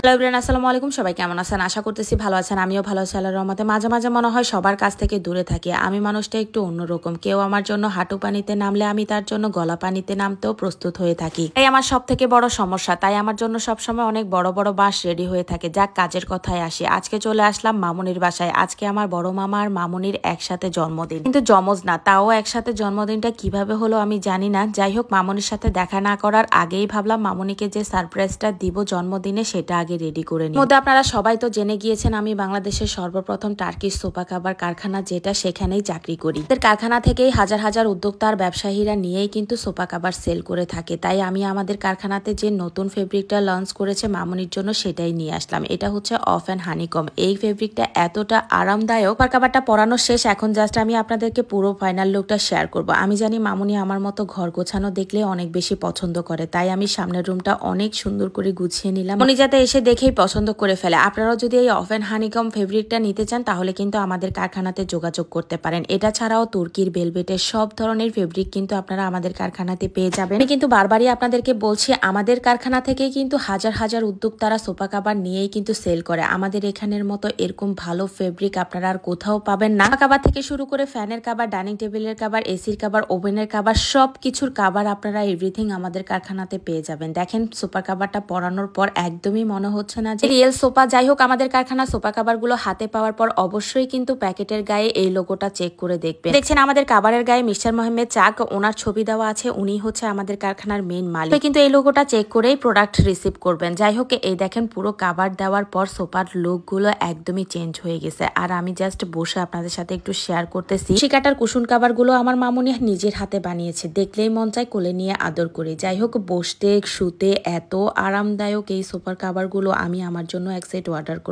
Hello everyone, আসসালামু আলাইকুম। সবাই কেমন আছেন? আশা করতেছি ভালো আছেন। আমিও ভালো আছি আল্লাহর রহমতে। মাঝে মাঝে মনে হয় সবার কাছ থেকে দূরে থাকি। আমি মানুষটা একটু অন্যরকম। কেউ আমার জন্য হাঁটু পানিতে নামলে আমি তার জন্য গলা পানিতে নামতেও প্রস্তুত হয়ে থাকি। এই আমার সব থেকে বড় সমস্যা। তাই আমার জন্য সবসময় অনেক বড় বড় বাঁশ রেডি হয়ে থাকে। যাক, কাজের কথায় আসি। আজকে চলে আসলাম মামুনির বাসায়। আজকে আমার বড় মামা আর মামুনির একসাথে জন্মদিন, কিন্তু জমজ না, তাও একসাথে জন্মদিনটা কিভাবে হলো আমি জানি না। যাই হোক, মামুনির সাথে দেখা না করার আগেই ভাবলাম মামুনিকে যে সারপ্রাইজটা দিব জন্মদিনে সেটা আগে রেডি করে নিই। মধ্যে আপনারা সবাই তো জেনে গিয়েছেন আমি বাংলাদেশের সর্বপ্রথম টার্কিশ সোফা কাভার কারখানা, যেটা সেখানেই চাকরি করি। এদের কারখানা থেকেই হাজার হাজার উদ্যোক্তা আর ব্যবসায়ীরা নিয়েই কিন্তু সোফা কাভার সেল করে থাকে। তাই আমি আমাদের কারখানাতে যে নতুন ফেব্রিকটা লঞ্চ করেছে মামুনির জন্য সেটাই নিয়ে আসলাম। এটা হচ্ছে অফ অ্যান্ড হানিকম। এই ফেব্রিকটা এতটা আরামদায়ক। সোফা কাভারটা পরানো শেষ, এখন জাস্ট আমি আপনাদেরকে পুরো ফাইনাল লুকটা শেয়ার করব। আমি জানি মামুনি আমার মতো ঘর গোছানো দেখলে অনেক বেশি পছন্দ করে, তাই আমি সামনের রুমটা অনেক সুন্দর করে গুছিয়ে নিলাম। উনি যাতে এসে দেখেই পছন্দ করে ফেলে। আপনারাও যদি এই অফ অ্যান্ড হানিকম ফেব্রিকটা নিতে চান তাহলে কিন্তু আমাদের কারখানাতে যোগাযোগ করতে পারেন। এটা ছাড়াও তুর্কির ভেলভেটের সব ধরনের ফেব্রিক কিন্তু আপনারা আমাদের কারখানাতে পেয়ে যাবেন। আমি কিন্তু বারবারই আপনাদেরকে বলছি, আমাদের কারখানা থেকেই কিন্তু হাজার হাজার উদ্যোক্তারা সোফা কাভার নিয়েই কিন্তু সেল করে। আমাদের এখানের মতো এরকম ভালো ফেব্রিক আপনারা আর কোথাও পাবেন না। সোফা কাভার থেকে শুরু করে ফ্যানের কাভার, ডাইনিং টেবিলের কাভার, এসির কাভার, ওভেনের কাভার, সব কিছুর কাভার আপনারা এভরিথিং আমাদের কারখানাতে পেয়ে যাবেন। দেখেন, সোফা কাভারটা পরানোর পর একদমই মনে হচ্ছে না যে রিয়েল সোফা। যাই হোক, আমাদের কারখানা সোফা কাভার গুলো হাতে পাওয়ার পর অবশ্যই কিন্তু প্যাকেটের গায়ে এই লোগোটা চেক করে দেখবেন। দেখছেন আমাদের কাভারের গায়ে মিস্টার মোহাম্মদ চাক, ওনার ছবি দেওয়া আছে। উনি হচ্ছে আমাদের কারখানার মেইন মালিক, কিন্তু এই লোগোটা চেক করেই প্রোডাক্ট রিসিভ করবেন। যাই হোক, এই দেখেন পুরো কাভার দেওয়ার পর সোফার লুক গুলো একদমই চেঞ্জ হয়ে গেছে। আর আমি জাস্ট বসে আপনাদের সাথে একটু শেয়ার করতেছি। শিকাটার কুশন কাভার গুলো আমার মামুনি নিজের হাতে বানিয়েছে, দেখলেই মন চায় কোলে নিয়ে আদর করে। যাই হোক, বসতে শুতে এত আরামদায়ক এই সোফার কাভার গুলো, আমি আমার জন্য এক সেট অর্ডার করব।